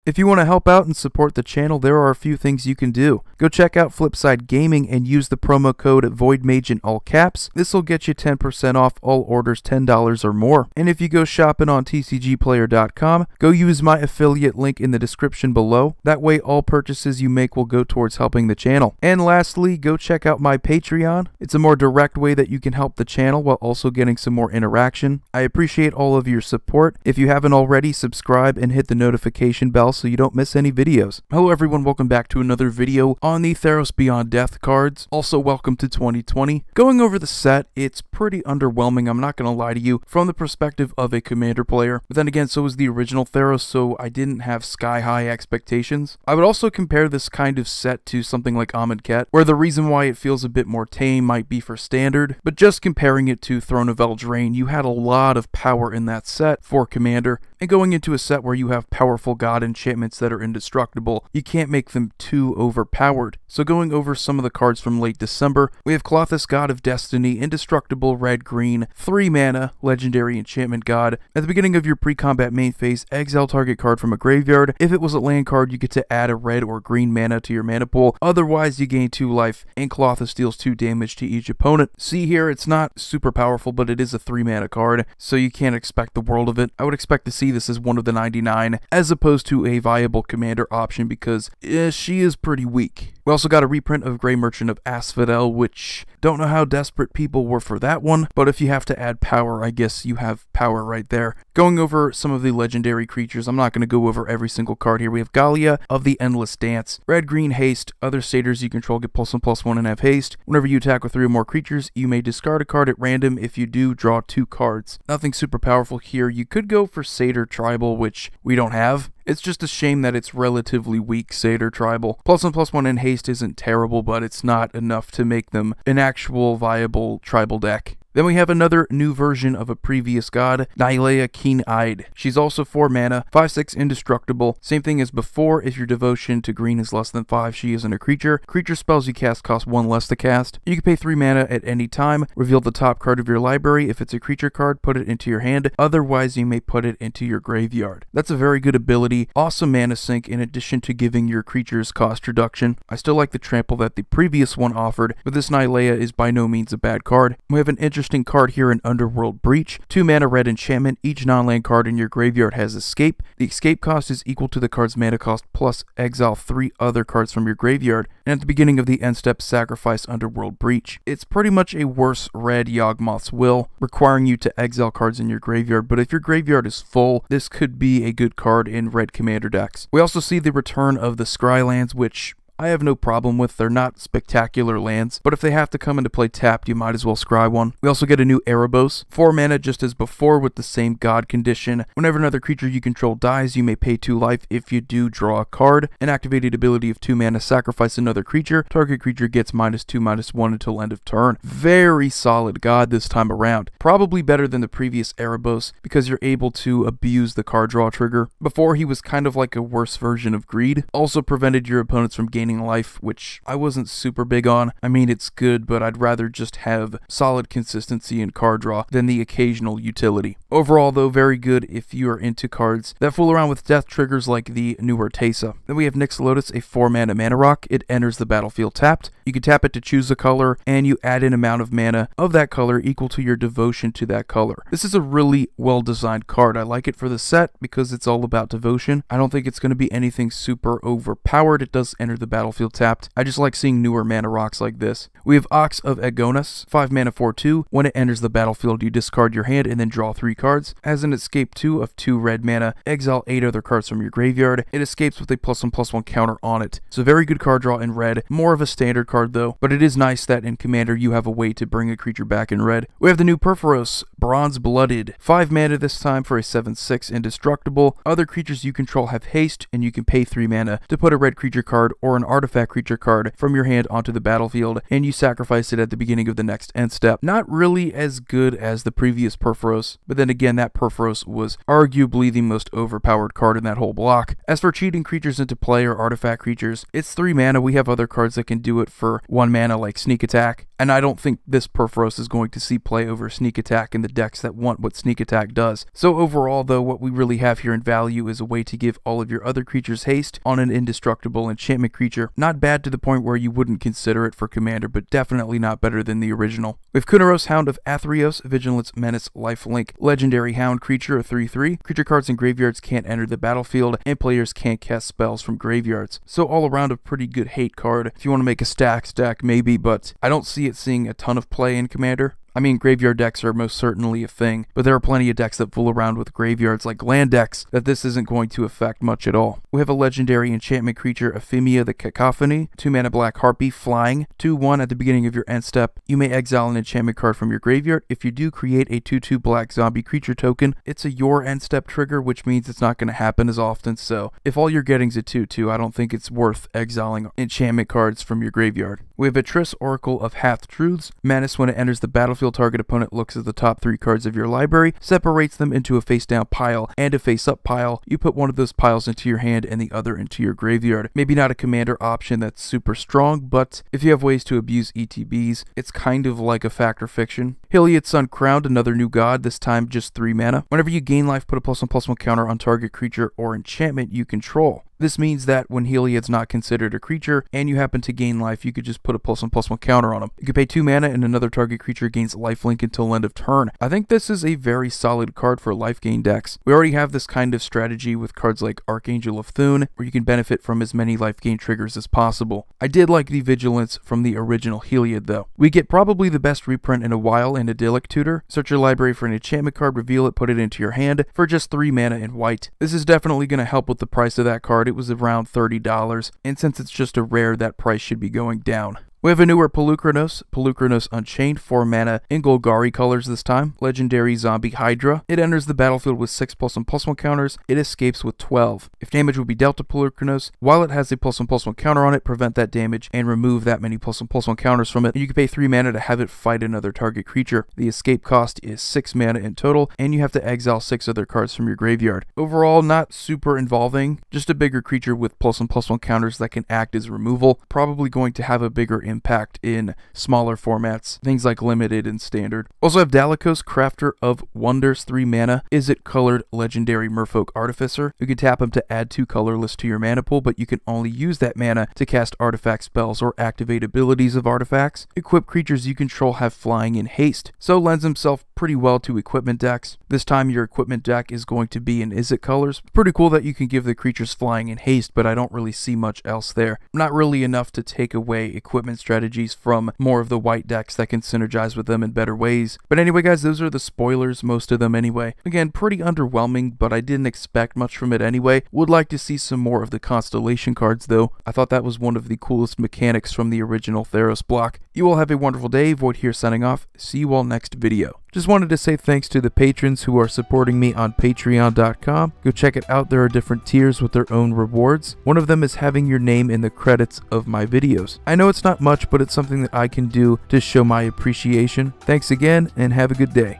If you want to help out and support the channel, there are a few things you can do. Go check out Flipside Gaming and use the promo code VOIDMAGE in all caps. This will get you 10% off all orders $10 or more. And if you go shopping on tcgplayer.com, go use my affiliate link in the description below. That way all purchases you make will go towards helping the channel. And lastly, go check out my Patreon. It's a more direct way that you can help the channel while also getting some more interaction. I appreciate all of your support. If you haven't already, subscribe and hit the notification bell so you don't miss any videos. Hello everyone, welcome back to another video on the Theros Beyond Death cards. Also welcome to 2020. Going over the set, it's pretty underwhelming, I'm not gonna lie to you, from the perspective of a commander player. But then again, so was the original Theros, so I didn't have sky-high expectations. I would also compare this kind of set to something like Amonkhet, where the reason why it feels a bit more tame might be for standard, but just comparing it to Throne of Eldraine, you had a lot of power in that set for commander, and going into a set where you have powerful god enchantments that are indestructible, you can't make them too overpowered. So going over some of the cards from late December, we have Klothys, God of Destiny, indestructible, red-green, 3 mana, legendary enchantment god. At the beginning of your pre-combat main phase, exile target card from a graveyard. If it was a land card, you get to add a red or green mana to your mana pool. Otherwise, you gain 2 life, and Klothys deals 2 damage to each opponent. See here, it's not super powerful, but it is a 3 mana card, so you can't expect the world of it. I would expect to see this as one of the 99, as opposed to a viable commander option, because she is pretty weak. We also got a reprint of Grey Merchant of Asphodel, which don't know how desperate people were for that one, but if you have to add power, I guess you have power right there. Going over some of the legendary creatures, I'm not going to go over every single card here. We have Gallia of the Endless Dance, red-green haste, other satyrs you control get +1/+1 and have haste. Whenever you attack with 3 or more creatures, you may discard a card at random. If you do, draw 2 cards. Nothing super powerful here. You could go for Satyr Tribal, which we don't have. It's just a shame that it's relatively weak Satyr Tribal. +1/+1 and haste isn't terrible, but it's not enough to make them an actual viable tribal deck. Then we have another new version of a previous god, Nylea Keen-Eyed. She's also 4 mana, 5/6 indestructible. Same thing as before, if your devotion to green is less than 5, she isn't a creature. Creature spells you cast cost 1 less to cast. You can pay 3 mana at any time, reveal the top card of your library. If it's a creature card, put it into your hand. Otherwise, you may put it into your graveyard. That's a very good ability. Awesome mana sink in addition to giving your creatures cost reduction. I still like the trample that the previous one offered, but this Nylea is by no means a bad card. We have an interesting card here in Underworld Breach. 2 mana red enchantment. Each non-land card in your graveyard has escape. The escape cost is equal to the card's mana cost plus exile 3 other cards from your graveyard. And at the beginning of the end step, sacrifice Underworld Breach. It's pretty much a worse red Yawgmoth's Will, requiring you to exile cards in your graveyard, but if your graveyard is full, this could be a good card in red commander decks. We also see the return of the Scrylands, which I have no problem with. They're not spectacular lands, but if they have to come into play tapped, you might as well scry one. We also get a new Erebos, 4 mana just as before with the same god condition. Whenever another creature you control dies, you may pay 2 life. If you do, draw a card. An activated ability of 2 mana, sacrifice another creature. Target creature gets -2/-1 until end of turn. Very solid god this time around. Probably better than the previous Erebos because you're able to abuse the card draw trigger. Before, he was kind of like a worse version of Greed. Also prevented your opponents from gaining life, which I wasn't super big on. I mean, it's good, but I'd rather just have solid consistency in card draw than the occasional utility. Overall, though, very good if you are into cards that fool around with death triggers like the newer Teysa. Then we have Nyx Lotus, a 4 mana mana rock. It enters the battlefield tapped. You can tap it to choose a color, and you add an amount of mana of that color equal to your devotion to that color. This is a really well-designed card. I like it for the set because it's all about devotion. I don't think it's going to be anything super overpowered. It does enter the battlefield tapped. I just like seeing newer mana rocks like this. We have Ox of Agonas, 5 mana 4/2. When it enters the battlefield, you discard your hand and then draw 3 cards. As an escape 2 of 2 red mana, exile 8 other cards from your graveyard. It escapes with a +1/+1 counter on it. It's a very good card draw in red. More of a standard card though, but it is nice that in Commander you have a way to bring a creature back in red. We have the new Purphoros, Bronze Blooded, 5 mana this time for a 7/6 indestructible. Other creatures you control have haste, and you can pay 3 mana to put a red creature card or an artifact creature card from your hand onto the battlefield, and you sacrifice it at the beginning of the next end step. Not really as good as the previous Perforos, but then again, that Perforos was arguably the most overpowered card in that whole block. As for cheating creatures into play or artifact creatures, it's 3 mana. We have other cards that can do it for 1 mana like Sneak Attack, and I don't think this Perforos is going to see play over Sneak Attack in the decks that want what Sneak Attack does. So overall though, what we really have here in value is a way to give all of your other creatures haste on an indestructible enchantment creature. Not bad to the point where you wouldn't consider it for Commander, but definitely not better than the original. We have Kunaros, Hound of Athreos, Vigilance, Menace, Lifelink, Legendary Hound creature, a 3/3. Creature cards in graveyards can't enter the battlefield, and players can't cast spells from graveyards. So all around a pretty good hate card. If you want to make a stack maybe, but I don't see it seeing a ton of play in Commander. I mean, graveyard decks are most certainly a thing, but there are plenty of decks that fool around with graveyards like land decks that this isn't going to affect much at all. We have a legendary enchantment creature, Ephemia the Cacophony, 2 mana black harpy, flying, 2/1 at the beginning of your end step. You may exile an enchantment card from your graveyard. If you do, create a 2/2 black zombie creature token. It's a your end step trigger, which means it's not going to happen as often, so if all you're getting is a 2/2, I don't think it's worth exiling enchantment cards from your graveyard. We have a Triss, Oracle of Half-Truths. Menace, when it enters the battlefield, target opponent looks at the top 3 cards of your library, separates them into a face-down pile and a face-up pile. You put one of those piles into your hand and the other into your graveyard. Maybe not a commander option that's super strong, but if you have ways to abuse ETBs, it's kind of like a fact or fiction. Heliod Sun Crowned, another new god, this time just 3 mana. Whenever you gain life, put a +1/+1 counter on target creature or enchantment you control. This means that when Heliod's not considered a creature and you happen to gain life, you could just put a +1/+1 counter on him. You could pay 2 mana and another target creature gains lifelink until end of turn. I think this is a very solid card for life gain decks. We already have this kind of strategy with cards like Archangel of Thune, where you can benefit from as many life gain triggers as possible. I did like the Vigilance from the original Heliod though. We get probably the best reprint in a while in Idyllic Tutor. Search your library for an enchantment card, reveal it, put it into your hand for just 3 mana in white. This is definitely going to help with the price of that card. It was around $30, and since it's just a rare, that price should be going down. We have a newer Polukranos Unchained, 4 mana in Golgari colors this time. Legendary Zombie Hydra. It enters the battlefield with 6 +1/+1 counters. It escapes with 12. If damage would be dealt to Polukranos, while it has a +1/+1 counter on it, prevent that damage and remove that many +1/+1 counters from it. And you can pay 3 mana to have it fight another target creature. The escape cost is 6 mana in total, and you have to exile 6 other cards from your graveyard. Overall, not super involving, just a bigger creature with +1/+1 counters that can act as removal. Probably going to have a bigger impact in smaller formats, things like limited and standard. Also have Dalikos, Crafter of Wonders, 3 mana. Is it colored legendary Merfolk Artificer? You can tap him to add 2 colorless to your mana pool, but you can only use that mana to cast artifact spells or activate abilities of artifacts. Equip creatures you control have flying and haste, so lends himself pretty well to equipment decks. This time your equipment deck is going to be in Is It colors. Pretty cool that you can give the creatures flying and haste, but I don't really see much else there. Not really enough to take away equipment strategies from more of the white decks that can synergize with them in better ways. But anyway guys, those are the spoilers, most of them anyway. Again, pretty underwhelming, but I didn't expect much from it anyway. Would like to see some more of the Constellation cards though. I thought that was one of the coolest mechanics from the original Theros block. You all have a wonderful day. Void here signing off. See you all next video. Just wanted to say thanks to the patrons who are supporting me on patreon.com. Go check it out. There are different tiers with their own rewards. One of them is having your name in the credits of my videos. I know it's not much, but it's something that I can do to show my appreciation. Thanks again, and have a good day.